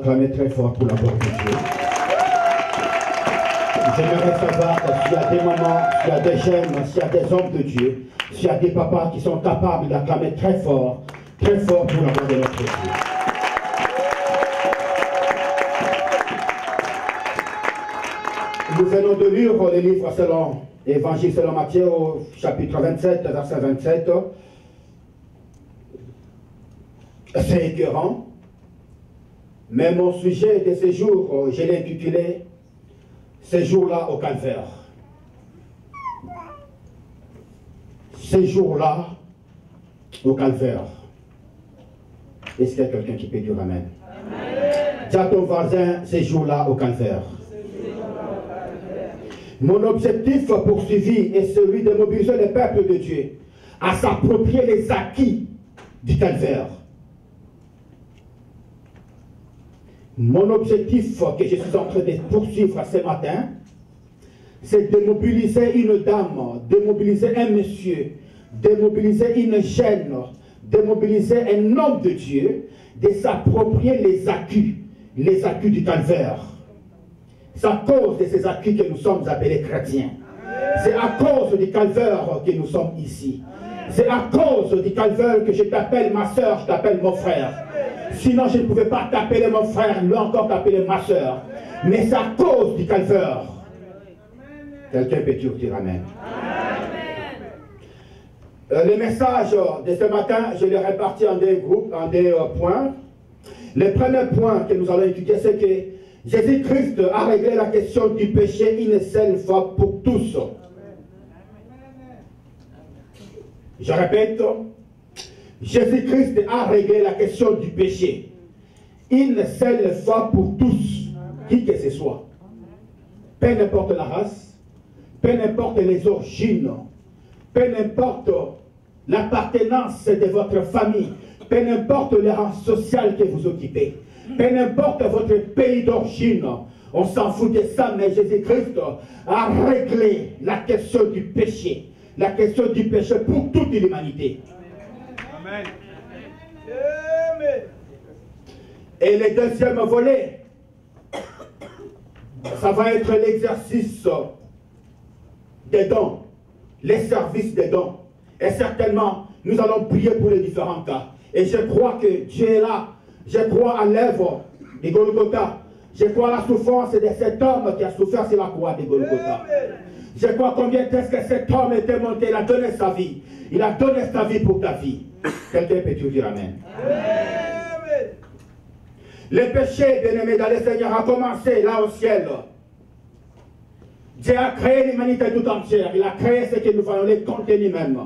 acclamer très fort pour la gloire de Dieu. J'aimerais savoir s'il y a des mamans, s'il y a des jeunes, s'il y a des hommes de Dieu, s'il y a des papas qui sont capables d'acclamer très fort pour la gloire de notre Dieu. Nous venons de lire le livre selon l'Évangile selon Matthieu au chapitre 27, verset 27. C'est écœurant, mais mon sujet de ce jour, je l'ai intitulé « Ces jours-là au calvaire ». Ces jours-là au calvaire. Est-ce qu'il y a quelqu'un qui peut dire Amen? Dis à ton voisin, ces jours-là au calvaire. Mon objectif poursuivi est celui de mobiliser le peuple de Dieu à s'approprier les acquis du calvaire. Mon objectif que je suis en train de poursuivre ce matin, c'est de mobiliser une dame, de mobiliser un monsieur, de mobiliser une jeune, de mobiliser un homme de Dieu, de s'approprier les acquis du calvaire. C'est à cause de ces acquis que nous sommes appelés chrétiens. C'est à cause du calvaire que nous sommes ici. C'est à cause du calvaire que je t'appelle ma soeur, je t'appelle mon frère. Sinon, je ne pouvais pas t'appeler mon frère, lui encore t'appeler ma soeur. Mais c'est à cause du calvaire. Quelqu'un peut dire Amen. Le message de ce matin, je l'ai réparti en des groupes, en des points. Le premier point que nous allons étudier, c'est que Jésus-Christ a réglé la question du péché une seule fois pour tous. Je répète, Jésus-Christ a réglé la question du péché une seule fois pour tous, qui que ce soit. Peu importe la race, peu importe les origines, peu importe l'appartenance de votre famille, peu importe le rang social que vous occupez, peu importe votre pays d'origine, on s'en fout de ça, mais Jésus-Christ a réglé la question du péché. La question du péché pour toute l'humanité. Amen. Et le deuxième volet, ça va être l'exercice des dons, les services des dons. Et certainement, nous allons prier pour les différents cas. Et je crois que Dieu est là. Je crois à l'œuvre de Golgotha. Je crois à la souffrance de cet homme qui a souffert sur la croix de Golgotha. Je crois combien est-ce que cet homme était monté, il a donné sa vie. Il a donné sa vie pour ta vie. Quelqu'un peut dire Amen. Amen. Le péché, bien-aimé dans le Seigneur, a commencé là au ciel. Dieu a créé l'humanité tout entière. Il a créé ce que nous voyons, les contenus même.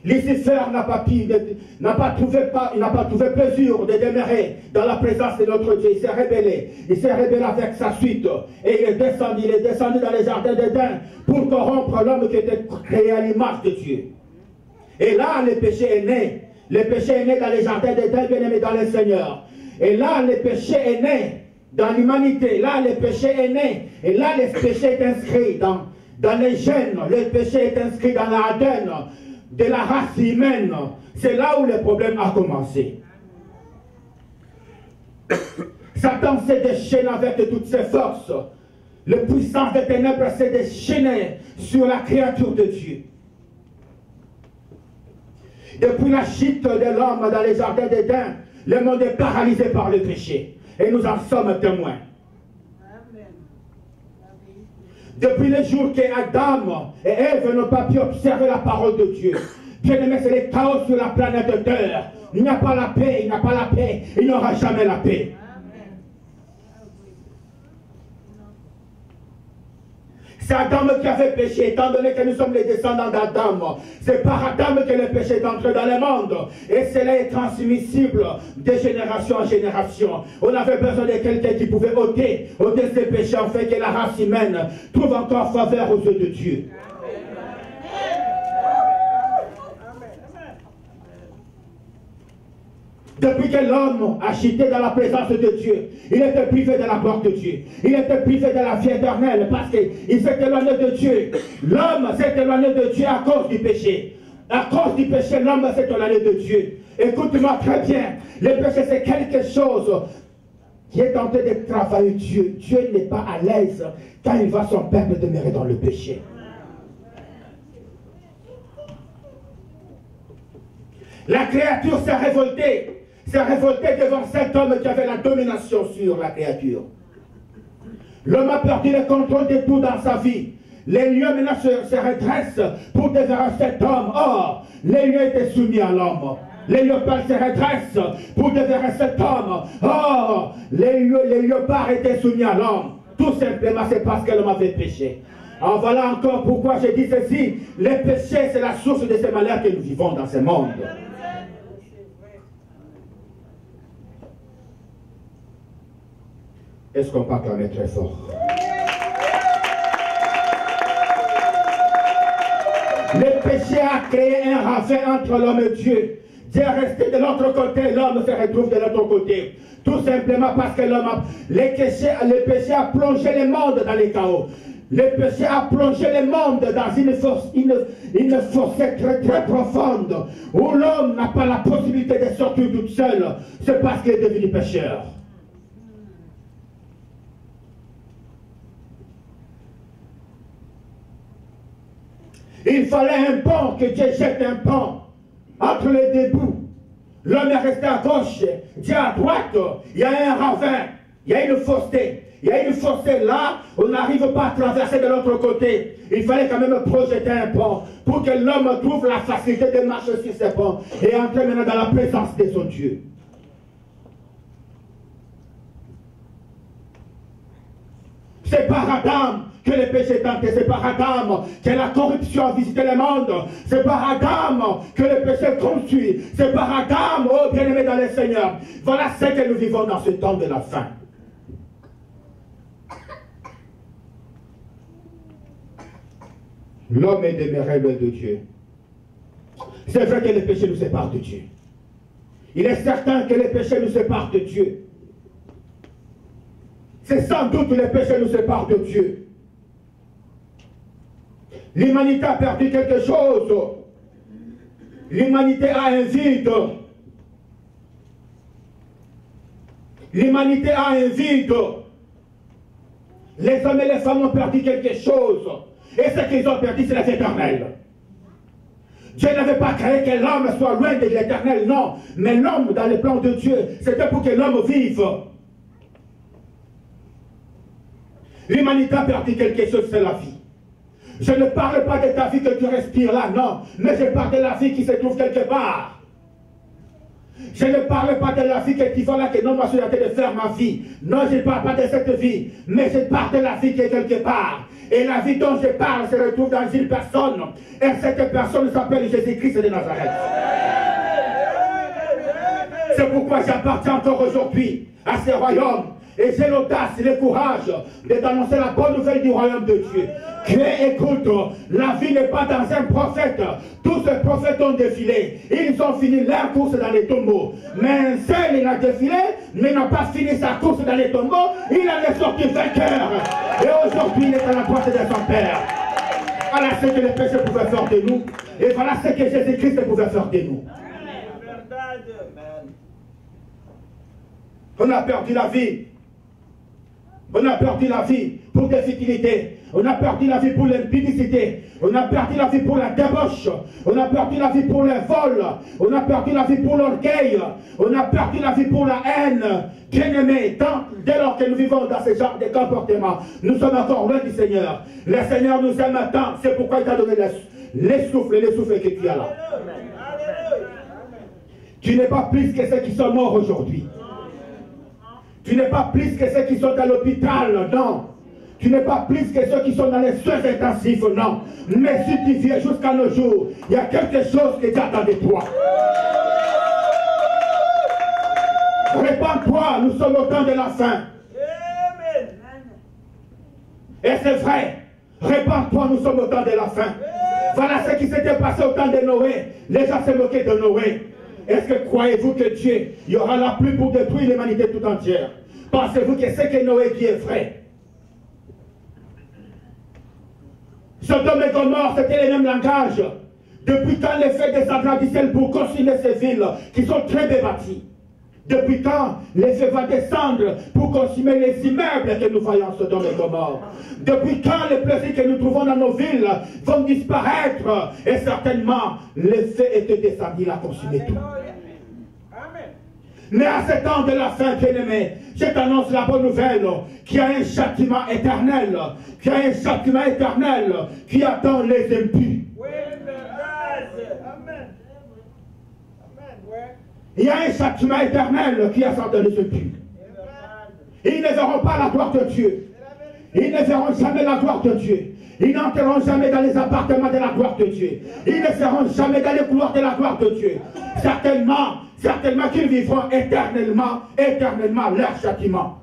Lucifer n'a pas trouvé plaisir de demeurer dans la présence de notre Dieu. Il s'est rebellé. Il s'est rebellé avec sa suite. Et il est descendu dans les jardins d'Éden pour corrompre l'homme qui était créé à l'image de Dieu. Et là, le péché est né. Le péché est né dans les jardins d'Éden, bien aimé dans le Seigneur. Et là, le péché est né dans l'humanité. Là, le péché est né. Et là, le péché est inscrit dans les gènes. Le péché est inscrit dans l'ADN de la race humaine. C'est là où le problème a commencé. Satan s'est déchaîné avec toutes ses forces. La puissance des ténèbres s'est déchaînée sur la créature de Dieu. Depuis la chute de l'homme dans les jardins d'Éden, le monde est paralysé par le péché. Et nous en sommes témoins. Depuis le jour qu'Adam et Ève n'ont pas pu observer la parole de Dieu. Bien-aimé, c'est le chaos sur la planète Terre. Il n'y a pas la paix, il n'y a pas la paix, il n'y aura jamais la paix. C'est Adam qui avait péché, étant donné que nous sommes les descendants d'Adam. C'est par Adam que le péché est entré dans le monde. Et cela est transmissible de génération en génération. On avait besoin de quelqu'un qui pouvait ôter ces péchés, en fait que la race humaine trouve encore faveur aux yeux de Dieu. Depuis que l'homme a chuté dans la présence de Dieu, il était privé de la gloire de Dieu. Il était privé de la vie éternelle parce qu'il s'est éloigné de Dieu. L'homme s'est éloigné de Dieu à cause du péché. À cause du péché, l'homme s'est éloigné de Dieu. Écoute-moi très bien. Le péché, c'est quelque chose qui est en train de travailler Dieu. Dieu n'est pas à l'aise quand il voit son peuple demeurer dans le péché. La créature s'est révoltée devant cet homme qui avait la domination sur la créature. L'homme a perdu le contrôle de tout dans sa vie. Les lieux maintenant se redressent pour déverrouiller cet homme. Or, les lieux étaient soumis à l'homme. Les léopards se redressent pour déverrouiller cet homme. Or, les léopards étaient soumis à l'homme. Tout simplement, c'est parce que l'homme avait péché. Alors voilà encore pourquoi je dis ceci. Le péché, c'est la source de ces malheurs que nous vivons dans ce monde. Est-ce qu'on peut acclamer très fort? Le péché a créé un ravin entre l'homme et Dieu. Dieu est resté de l'autre côté, l'homme se retrouve de l'autre côté. Tout simplement parce que le péché a plongé le monde dans les chaos. Le péché a plongé le monde dans une fossée très très profonde où l'homme n'a pas la possibilité de sortir tout seul. C'est parce qu'il est devenu pécheur. Il fallait un pont, que Dieu jette un pont entre les deux bouts. L'homme est resté à gauche, Dieu à droite. Il y a un ravin, il y a une fossée. Il y a une fossée là, on n'arrive pas à traverser de l'autre côté. Il fallait quand même projeter un pont pour que l'homme trouve la facilité de marcher sur ce pont et entrer maintenant dans la présence de son Dieu. C'est par Adam que le péché est tenté, c'est par Adam que la corruption a visité le monde, c'est par Adam que le péché est construit, c'est par Adam, oh bien-aimé dans le Seigneur. Voilà ce que nous vivons dans ce temps de la fin. L'homme est demeuré loin de Dieu. C'est vrai que le péché nous sépare de Dieu. Il est certain que le péché nous sépare de Dieu. C'est sans doute que le péché nous sépare de Dieu. L'humanité a perdu quelque chose. L'humanité a un vide. L'humanité a un vide. Les hommes et les femmes ont perdu quelque chose. Et ce qu'ils ont perdu, c'est la vie éternelle. Dieu n'avait pas créé que l'homme soit loin de l'éternel, non. Mais l'homme, dans le plan de Dieu, c'était pour que l'homme vive. L'humanité a perdu quelque chose, c'est la vie. Je ne parle pas de ta vie que tu respires là, non. Mais je parle de la vie qui se trouve quelque part. Je ne parle pas de la vie que tu vois là, que non, moi je suis en train de faire ma vie. Non, je ne parle pas de cette vie. Mais je parle de la vie qui est quelque part. Et la vie dont je parle se retrouve dans une personne. Et cette personne s'appelle Jésus-Christ de Nazareth. C'est pourquoi j'appartiens encore aujourd'hui à ce royaume. Et j'ai l'audace et le courage d'annoncer la bonne nouvelle du royaume de Dieu. Que, écoute, la vie n'est pas dans un prophète. Tous ces prophètes ont défilé. Ils ont fini leur course dans les tombeaux. Mais un seul, il a défilé, mais n'a pas fini sa course dans les tombeaux. Il en est sorti vainqueur. Et aujourd'hui, il est à la droite de son Père. Voilà ce que le péché pouvait faire de nous. Et voilà ce que Jésus-Christ pouvait faire de nous. On a perdu la vie. On a perdu la vie pour des futilités. On a perdu la vie pour l'impudicité. On a perdu la vie pour la débauche. On a perdu la vie pour le vol. On a perdu la vie pour l'orgueil. On a perdu la vie pour la haine. Bien-aimés, dès lors que nous vivons dans ce genre de comportement, nous sommes encore loin du Seigneur. Le Seigneur nous aime tant. C'est pourquoi il t'a donné les souffles que tu as là. Tu n'es pas plus que ceux qui sont morts aujourd'hui. Tu n'es pas plus que ceux qui sont à l'hôpital, non. Tu n'es pas plus que ceux qui sont dans les soins intensifs, non. Mais si tu viens jusqu'à nos jours, il y a quelque chose qui t'attend de toi. Répands-toi, nous sommes au temps de la fin. Et c'est vrai, répands-toi, nous sommes au temps de la fin. Voilà ce qui s'était passé au temps de Noé. Les gens se moquaient de Noé. Est-ce que croyez-vous que Dieu, il y aura la pluie pour détruire l'humanité tout entière? Pensez-vous que ce que Noé dit est vrai? Sodome et Gomorrhe, c'était le même langage. Depuis quand les feux descendront du ciel pour consumer ces villes qui sont très bien bâties? Depuis quand les feux vont descendre pour consumer les immeubles que nous voyons en Sodome et Gomorrhe? Depuis quand les plaisirs que nous trouvons dans nos villes vont disparaître? Et certainement, les feux étaient descendus, il a consumé tout. Mais à ce temps de la fin, bien-aimé, je t'annonce la bonne nouvelle, qu'il y a un châtiment éternel, qu'il y a un châtiment éternel qui attend les impurs. Il y a un châtiment éternel qui attend les impurs. Ils ne verront pas la gloire de Dieu. Ils ne verront jamais la gloire de Dieu. Ils n'entreront jamais dans les appartements de la gloire de Dieu. Ils ne seront jamais dans les couloirs de la gloire de Dieu. Certainement qu'ils vivront éternellement leur châtiment.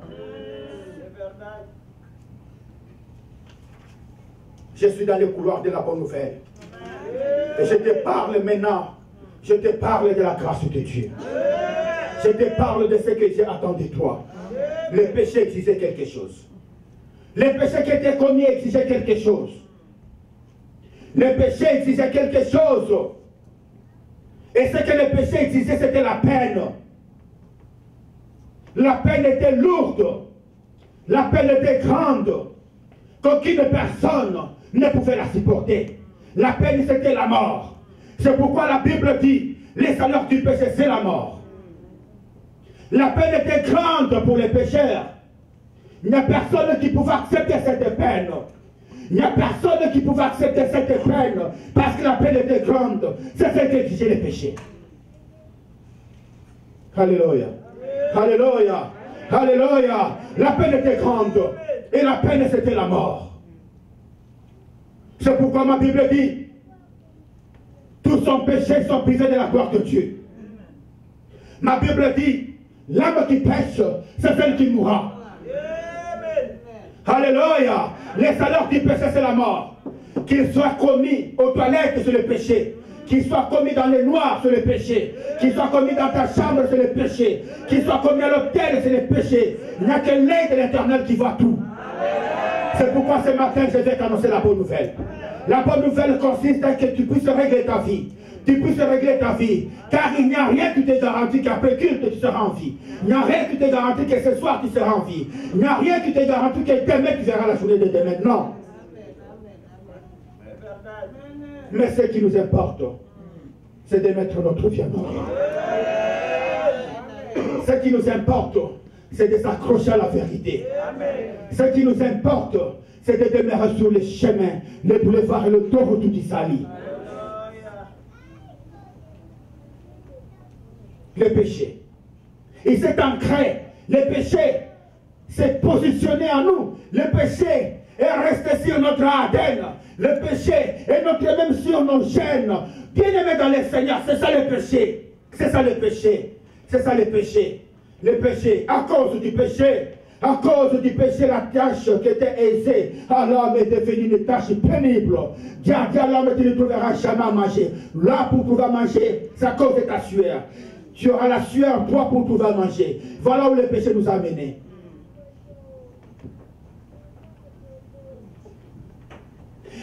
Je suis dans les couloirs de la bonne nouvelle. Et je te parle maintenant. Je te parle de la grâce de Dieu. Je te parle de ce que Dieu attend de toi. Le péché exigeait quelque chose. Les péchés qui étaient commis exigeaient quelque chose. Le péché exigeait quelque chose. Et ce que le péché exigeait, c'était la peine. La peine était lourde. La peine était grande. Qu'aucune personne ne pouvait la supporter. La peine, c'était la mort. C'est pourquoi la Bible dit, les salaires du péché, c'est la mort. La peine était grande pour les pécheurs. Il n'y a personne qui pouvait accepter cette peine. Il n'y a personne qui pouvait accepter cette peine parce que la peine était grande. C'est ce qui exigeait les péchés. Alléluia. Alléluia. Alléluia. La peine était grande. Et la peine, c'était la mort. C'est pourquoi ma Bible dit, tous son péché sont brisés de la gloire de Dieu. Ma Bible dit, l'âme qui pêche, c'est celle qui mourra. Alléluia. Les salaires du péché, c'est la mort. Qu'il soit commis aux toilettes, c'est le péché. Qu'il soit commis dans les noirs, c'est le péché. Qu'il soit commis dans ta chambre, c'est le péché. Qu'il soit commis à l'hôtel, c'est le péché. Il n'y a que l'œil de l'Éternel qui voit tout. C'est pourquoi ce matin, je vais t'annoncer la bonne nouvelle. La bonne nouvelle consiste à que tu puisses régler ta vie. Tu puisses régler ta vie. Car il n'y a rien qui te garantit qu'après culte, tu seras en vie. Il n'y a rien qui te garantit que ce soir, tu seras en vie. Il n'y a rien qui te garantit que demain, tu verras la journée de demain. Non. Mais ce qui nous importe, c'est de mettre notre vie en ordre. Ce qui nous importe, c'est de s'accrocher à la vérité. Ce qui nous importe, c'est de demeurer sur les chemins, le boulevard et le taureau tout sali. Le péché. Il s'est ancré. Le péché s'est positionné en nous. Le péché est resté sur notre ADN. Le péché est notre même sur nos gènes. Bien-aimés dans le Seigneur, c'est ça le péché. C'est ça le péché. C'est ça le péché. Le péché, à cause du péché, la tâche qui était aisée à l'homme est devenue une tâche pénible. Dis à l'homme, tu ne trouveras jamais à manger. Là, pour pouvoir manger, c'est à cause de ta sueur. Tu auras la sueur, toi, pour pouvoir manger. Voilà où le péché nous a menés.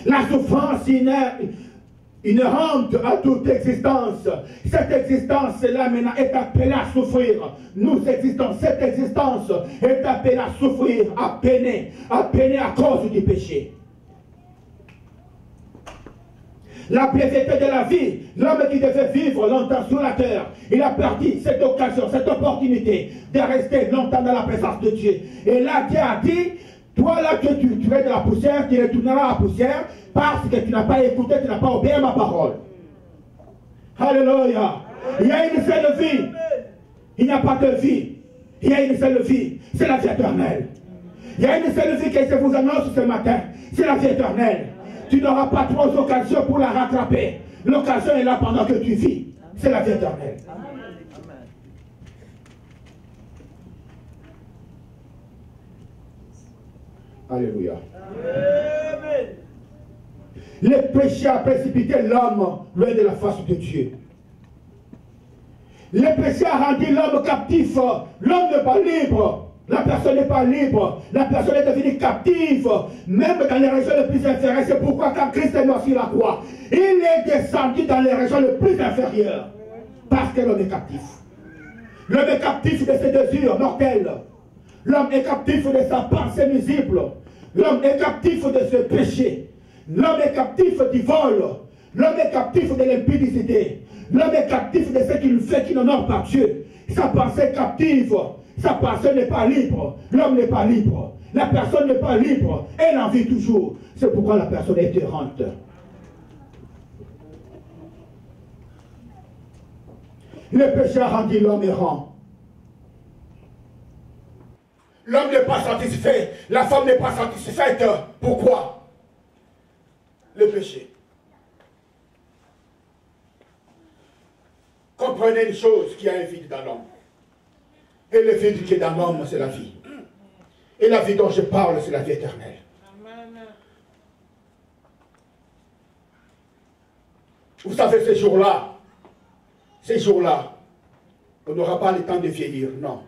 La souffrance inhérente à toute existence. Cette existence-là maintenant est appelée à souffrir. Nous existons. Cette existence est appelée à souffrir, à peiner à cause du péché. La piété de la vie, l'homme qui devait vivre longtemps sur la terre, il a perdu cette occasion, cette opportunité de rester longtemps dans la présence de Dieu. Et là, Dieu a dit, toi là que tu es de la poussière, tu retourneras à la poussière parce que tu n'as pas écouté, tu n'as pas obéi à ma parole. Alléluia. Il y a une seule vie. Il n'y a pas de vie. Il y a une seule vie. C'est la vie éternelle. Il y a une seule vie que je vous annonce ce matin. C'est la vie éternelle. Tu n'auras pas trois occasions pour la rattraper. L'occasion est là pendant que tu vis. C'est la vie éternelle. Alléluia. Le péché a précipité l'homme loin de la face de Dieu. Le péché a rendu l'homme captif. L'homme n'est pas libre. La personne n'est pas libre. La personne est devenue captive. Même dans les régions les plus inférieures. C'est pourquoi quand Christ est mort sur la croix, il est descendu dans les régions les plus inférieures. Parce que l'homme est captif. L'homme est captif de ses désirs mortels. L'homme est captif de sa pensée nuisible. L'homme est captif de ses péchés. L'homme est captif du vol. L'homme est captif de l'impudicité. L'homme est captif de ce qu'il fait qui n'honore pas Dieu. Sa pensée est captive. Sa pensée n'est pas libre. L'homme n'est pas libre. La personne n'est pas libre. Elle en vit toujours. C'est pourquoi la personne est errante. Le péché a rendu l'homme errant. L'homme n'est pas satisfait. La femme n'est pas satisfaite. Pourquoi? Le péché. Comprenez une chose, qu'il y a un vide dans l'homme. Et le vide qui est dans l'homme, c'est la vie. Et la vie dont je parle, c'est la vie éternelle. Amen. Vous savez, ces jours-là, on n'aura pas le temps de vieillir, non.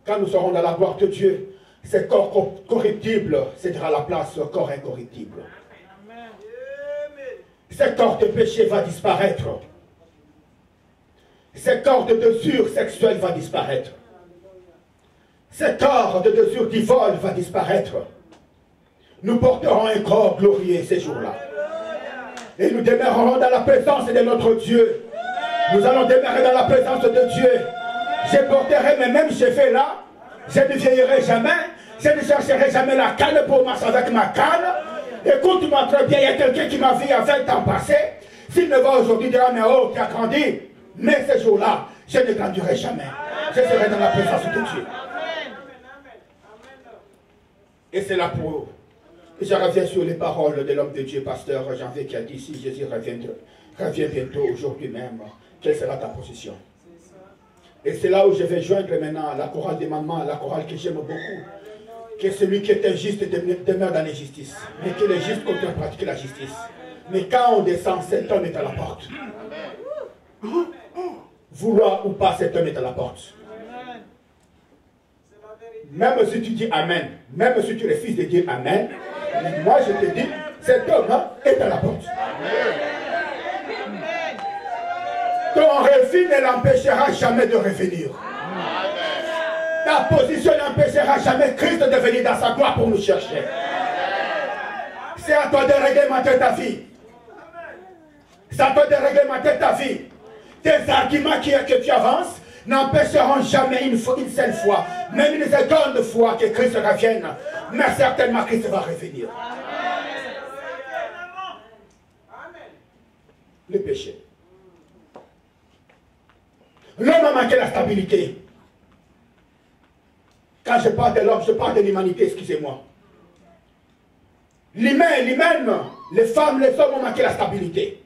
Quand nous serons dans la gloire de Dieu, ce corps corruptible cédera la place au corps incorruptible. Amen. Ce corps de péché va disparaître. Ce corps de désir sexuel va disparaître. Ce corps de désir du vol va disparaître. Nous porterons un corps glorieux ces jours-là. Et nous demeurerons dans la présence de notre Dieu. Nous allons demeurer dans la présence de Dieu. Je porterai mes mêmes cheveux là. Je ne vieillirai jamais. Je ne chercherai jamais la canne pour marcher avec ma canne. Écoute-moi très bien, il y a quelqu'un qui m'a vu à 20 ans passé. S'il me voit aujourd'hui, il dira, mais oh, tu as grandi. Mais ce jour-là, je ne grandirai jamais. Je serai dans la présence de Dieu. Et c'est là pour... Je reviens sur les paroles de l'homme de Dieu, pasteur Janvier, qui a dit, si Jésus revient bientôt, aujourd'hui même, quelle sera ta position? Et c'est là où je vais joindre maintenant la chorale des mamans, la chorale que j'aime beaucoup. Que celui qui est injuste demeure dans l'injustice. Mais qu'il est juste contre pratiquer la justice. Mais quand on descend, cet homme est à la porte. Vouloir ou pas, cet homme est à la porte. Même si tu dis Amen, même si tu refuses de dire Amen, moi je te dis, cet homme est à la porte. Ton refus ne l'empêchera jamais de revenir. Ta position n'empêchera jamais Christ de venir dans sa gloire pour nous chercher. C'est à toi de réglementer ta vie. C'est à toi de réglementer ta vie. Tes arguments que tu avances n'empêcheront jamais une seule fois, même une seconde fois que Christ revienne. Mais certainement Christ va revenir. Le péché. L'homme a manqué la stabilité. Quand je parle de l'homme, je parle de l'humanité, excusez-moi. L'humaine, les femmes, les hommes ont manqué la stabilité.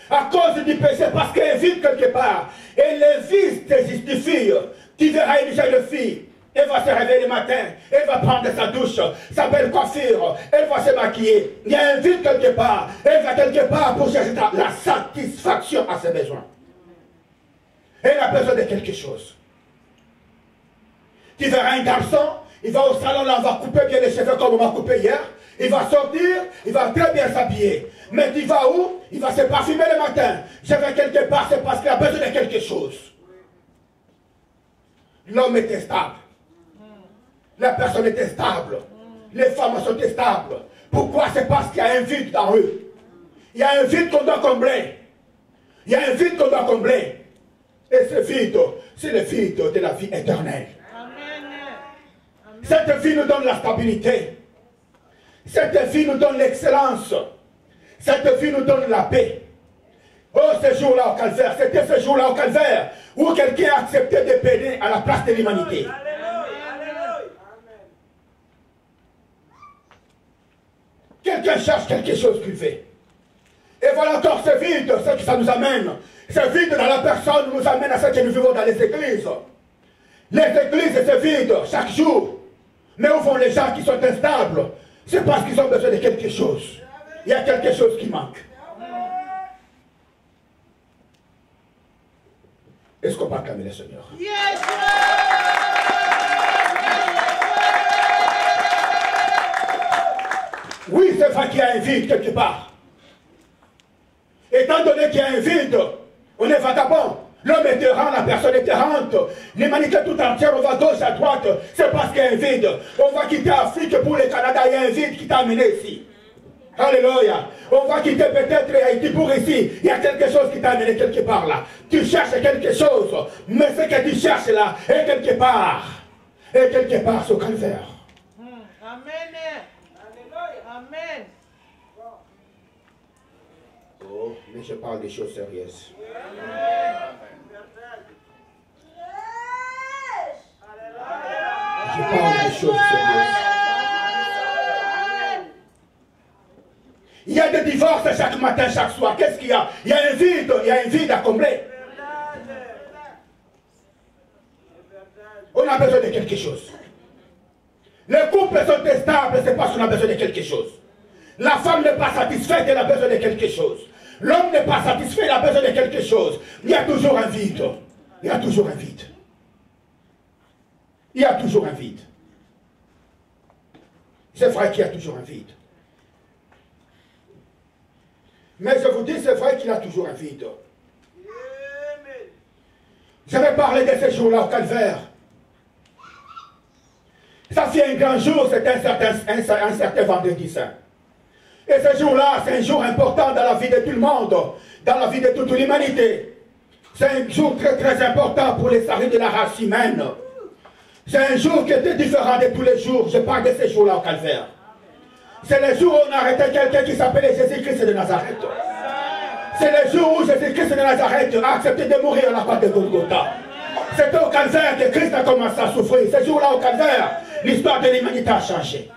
À cause du péché, parce qu'elle vit quelque part. Et les vices te justifient. Tu verras une jeune fille. Elle va se réveiller le matin. Elle va prendre sa douche, sa belle coiffure. Elle va se maquiller. Il y a un vide quelque part. Elle va quelque part pour chercher la satisfaction à ses besoins. Elle a besoin de quelque chose. Tu verras un garçon, il va au salon, là, on va couper bien les cheveux comme on m'a coupé hier. Il va sortir, il va très bien s'habiller. Mais tu vas où? Il va se parfumer le matin. Je vais quelque part, c'est parce qu'il a besoin de quelque chose. L'homme est instable. La personne est instable. Les femmes sont instables. Pourquoi? C'est parce qu'il y a un vide dans eux. Il y a un vide qu'on doit combler. Il y a un vide qu'on doit combler. Et ce vide, c'est le vide de la vie éternelle. Cette vie nous donne la stabilité. Cette vie nous donne l'excellence. Cette vie nous donne la paix. Oh, ce jour-là au calvaire, c'était ce jour-là au calvaire où quelqu'un a accepté de payer à la place de l'humanité. Quelqu'un cherche quelque chose qu'il fait. Et voilà encore ce vide, ce que ça nous amène. Ce vide dans la personne nous amène à ce que nous vivons dans les églises. Les églises se vident chaque jour. Mais où vont les gens qui sont instables? C'est parce qu'ils ont besoin de quelque chose. Il y a quelque chose qui manque. Est-ce qu'on peut acclamer le Seigneur? Yes! vrai qu'il y a un vide quelque part. Étant donné qu'il y a un vide, on est vagabond. L'homme est errant, la personne est errante. L'humanité tout entière, on va à gauche, à droite. C'est parce qu'il y a un vide. On va quitter l'Afrique pour le Canada, il y a un vide qui t'a amené ici. Alléluia. On va quitter peut-être Haïti pour ici. Il y a quelque chose qui t'a amené quelque part là. Tu cherches quelque chose. Mais ce que tu cherches là est quelque part. Et quelque part sur Calvaire. Amen. Amen. Oh, mais je parle des choses sérieuses. Je parle des choses sérieuses. Il y a des divorces chaque matin, chaque soir. Qu'est-ce qu'il y a? Il y a un vide à combler. On a besoin de quelque chose. Les couples sont instables, c'est parce qu'on a besoin de quelque chose. La femme n'est pas satisfaite, elle a besoin de quelque chose. L'homme n'est pas satisfait, il a besoin de quelque chose. Il y a toujours un vide. Il y a toujours un vide. Il y a toujours un vide. C'est vrai qu'il y a toujours un vide. Mais je vous dis, c'est vrai qu'il y a toujours un vide. Je vais parler de ces jours-là au Calvaire. Ça fait un grand jour, c'est un certain vendredi saint. Et ce jour-là, c'est un jour important dans la vie de tout le monde, dans la vie de toute l'humanité. C'est un jour très très important pour les saluts de la race humaine. C'est un jour qui était différent de tous les jours. Je parle de ces jours-là au Calvaire. C'est le jour où on a arrêté quelqu'un qui s'appelait Jésus-Christ de Nazareth. C'est le jour où Jésus-Christ de Nazareth a accepté de mourir à la croix de Golgotha. C'était au Calvaire que Christ a commencé à souffrir. Ce jour-là au Calvaire, l'histoire de l'humanité a changé.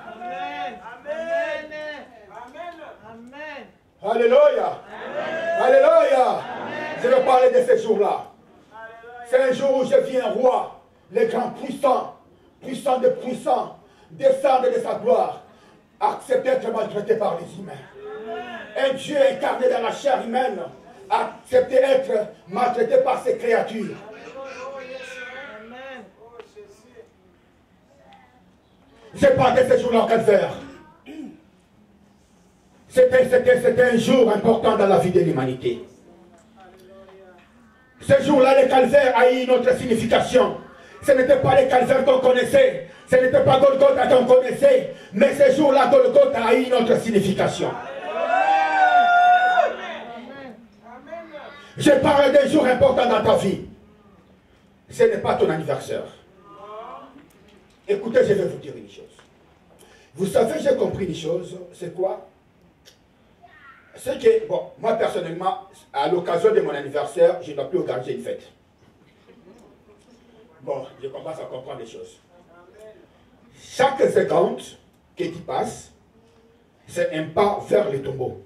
Alléluia. Alléluia. Je vais parler de ce jour-là. C'est un jour où je vis un roi, le grand puissant, puissant de puissants, descendre de sa gloire, accepter d'être maltraité par les humains. Un Dieu incarné dans la chair humaine, accepter d'être maltraité par ses créatures. Je parle de ce jour-là au Calvaire. C'était un jour important dans la vie de l'humanité. Ce jour-là, le calvaire a eu une autre signification. Ce n'était pas le calvaire qu'on connaissait. Ce n'était pas Golgotha qu'on connaissait. Mais ce jour-là, Golgotha a eu une autre signification. Je parle d'un jour important dans ta vie. Ce n'est pas ton anniversaire. Écoutez, je vais vous dire une chose. Vous savez, j'ai compris une chose. C'est quoi? C'est que, bon, moi personnellement, à l'occasion de mon anniversaire, je ne dois plus organiser une fête. Bon, je commence à comprendre les choses. Chaque seconde que tu passes, c'est un pas vers le tombeau.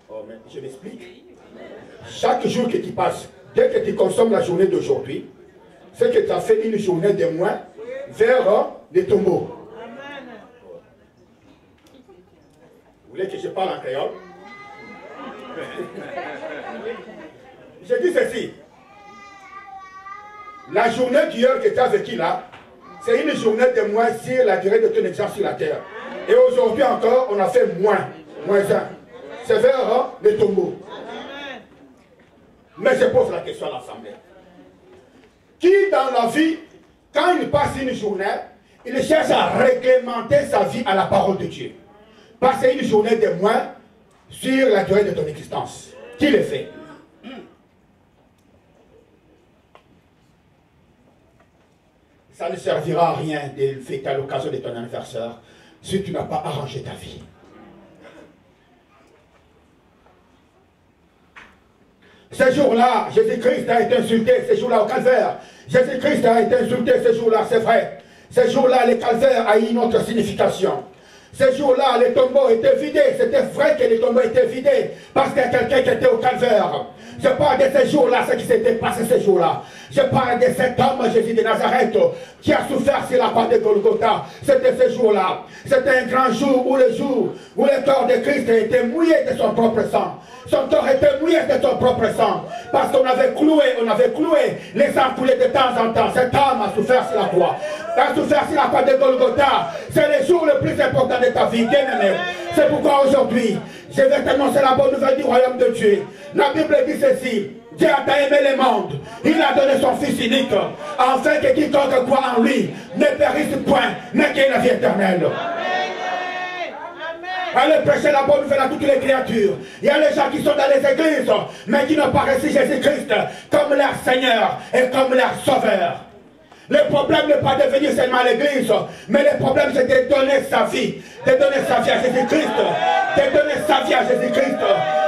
Oh, mais je m'explique. Chaque jour que tu passes, dès que tu consommes la journée d'aujourd'hui, c'est que tu as fait une journée de moins vers les tombeaux. Vous voulez que je parle en créole? Je dis ceci. La journée d'hier que tu as vécue là, c'est une journée de moins sur la durée de ton existence sur la terre. Et aujourd'hui encore, on a fait moins 1. C'est vers les tombeaux. Mais je pose la question à l'Assemblée. Qui dans la vie, quand il passe une journée, il cherche à réglementer sa vie à la parole de Dieu? Passer une journée de moins sur la durée de ton existence. Qui le fait? Ça ne servira à rien de le fêter à l'occasion de ton anniversaire si tu n'as pas arrangé ta vie. Ce jour-là, Jésus-Christ a été insulté, ce jour-là au calvaire. Jésus-Christ a été insulté ce jour-là, c'est vrai. Ce jour-là, le calvaire a eu une autre signification. Ce jour-là, les tombeaux étaient vidés. C'était vrai que les tombeaux étaient vidés parce qu'il y a quelqu'un qui était au calvaire. Je parle de ces jours-là, ce qui s'était passé ces jours-là. Je parle de cet homme, Jésus de Nazareth, qui a souffert sur la croix de Golgotha. C'était ce jour-là. C'était un grand jour où le corps de Christ était mouillé de son propre sang. Son corps était mouillé de son propre sang. Parce qu'on avait cloué, les sangs coulaient de temps en temps. Cet homme a souffert sur la croix. Il a souffert sur la croix de Golgotha. C'est le jour le plus important de ta vie, bien-aimé. C'est pourquoi aujourd'hui, je vais t'annoncer la bonne nouvelle du royaume de Dieu. La Bible dit ceci. Dieu a tant aimé le monde. Il a donné son Fils unique. Afin que quiconque croit en lui ne périsse point, mais qu'il ait la vie éternelle. Allez prêcher la bonne nouvelle à toutes les créatures. Il y a les gens qui sont dans les églises, mais qui n'ont pas reçu Jésus-Christ comme leur Seigneur et comme leur Sauveur. Le problème n'est pas de venir seulement à l'église, mais le problème c'est de donner sa vie. De donner sa vie à Jésus-Christ. De donner sa vie à Jésus-Christ.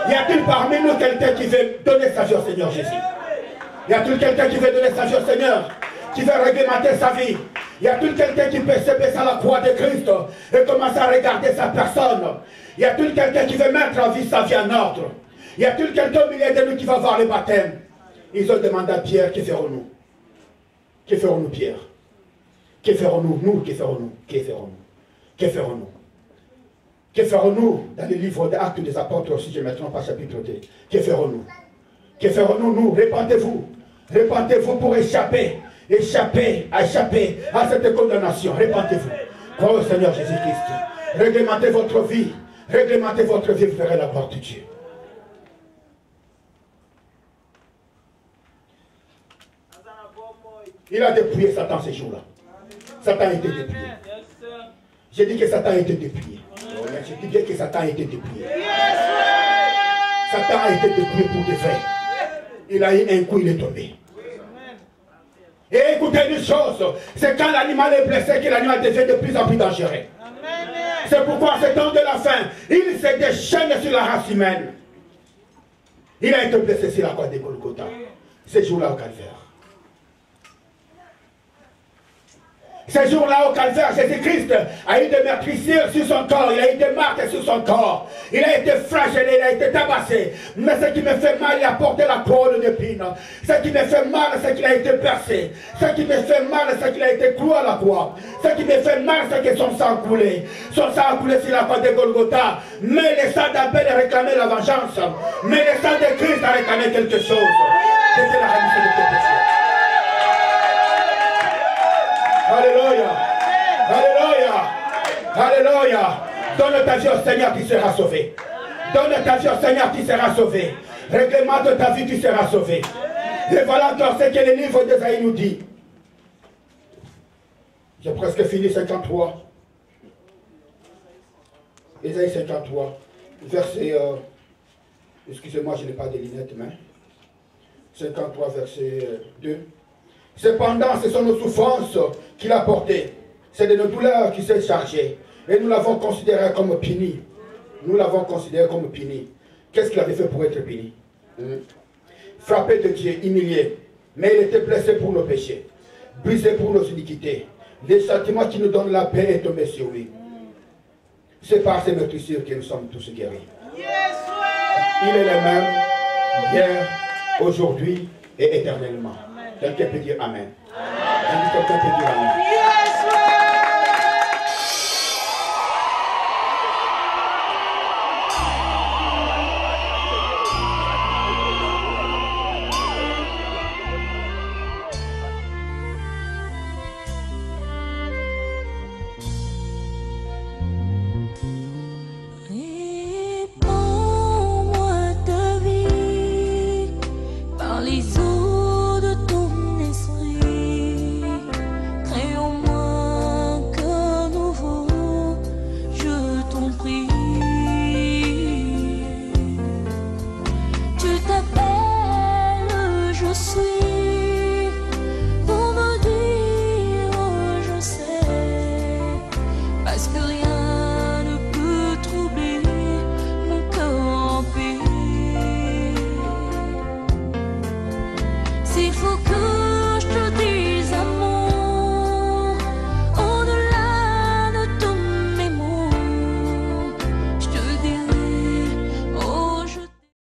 Y a-t-il parmi nous quelqu'un qui veut donner sa vie au Seigneur Jésus? Y a-t-il quelqu'un qui veut donner sa vie au Seigneur? Qui veut réglementer sa vie? Y a-t-il quelqu'un qui peut se baisser à la croix de Christ et commencer à regarder sa personne? Y a-t-il quelqu'un qui veut mettre en vie sa vie en ordre? Y a-t-il quelqu'un au milieu de nous qui va voir le baptême? Ils ont demandé à Pierre, que ferons-nous? Que ferons-nous, Pierre? Que ferons-nous? Nous, que ferons-nous? Que ferons-nous? Que ferons-nous? Que ferons-nous dans le livre des Actes des Apôtres, si je ne me trompe pas, chapitre 2? Que ferons-nous? Que ferons-nous, nous? Répentez-vous. Répentez-vous pour échapper à cette condamnation. Répentez-vous. Croyez au Seigneur Jésus-Christ. Réglementez votre vie. Réglementez votre vie, vous verrez la gloire de Dieu. Il a dépouillé Satan ces jours-là. Satan a été dépouillé. J'ai dit que Satan a été dépouillé. Je dis bien que Satan a été dépouillé. Satan a été dépouillé pour de vrai. Il a eu un coup, il est tombé. Et écoutez une chose, c'est quand l'animal est blessé que l'animal devient de plus en plus dangereux. C'est pourquoi à ce temps de la fin, il se déchaîne sur la race humaine. Il a été blessé sur la croix de Golgotha. Ce jour-là au calvaire. Ce jour-là au calvaire, Jésus-Christ a eu des meurtrissures sur son corps, il a eu des marques sur son corps, il a été flagellé, il a été tabassé. Mais ce qui me fait mal, il a porté la couronne d'épines. Ce qui me fait mal, c'est qu'il a été percé. Ce qui me fait mal, c'est qu'il a été cloué à la croix. Ce qui me fait mal, c'est que son sang a coulé. Son sang a coulé sur la croix de Golgotha. Mais le sang d'Abel a réclamé la vengeance. Mais le sang de Christ a réclamé quelque chose. C'était la rémission de tes péchés. Alléluia. Alléluia. Alléluia. Donne ta vie au Seigneur, tu seras sauvé. Donne ta vie au Seigneur, tu seras sauvé. Réglemente ta vie, tu seras sauvé. Et voilà encore ce que le livre d'Ésaïe nous dit. J'ai presque fini 53. Ésaïe 53. Verset... excusez-moi, je n'ai pas de lunettes, mais... 53, verset 2. Cependant, ce sont nos souffrances qu'il a portées. C'est de nos douleurs qu'il s'est chargé. Et nous l'avons considéré comme puni. Nous l'avons considéré comme puni. Qu'est-ce qu'il avait fait pour être puni? Frappé de Dieu, humilié. Mais il était blessé pour nos péchés. Brisé pour nos iniquités. Le châtiment qui nous donne la paix est tombé sur lui. C'est par ces meurtrissures que nous sommes tous guéris. Il est le même hier, aujourd'hui et éternellement. Quelqu'un peut dire Amen. Quelqu'un peut dire Amen. S'il faut que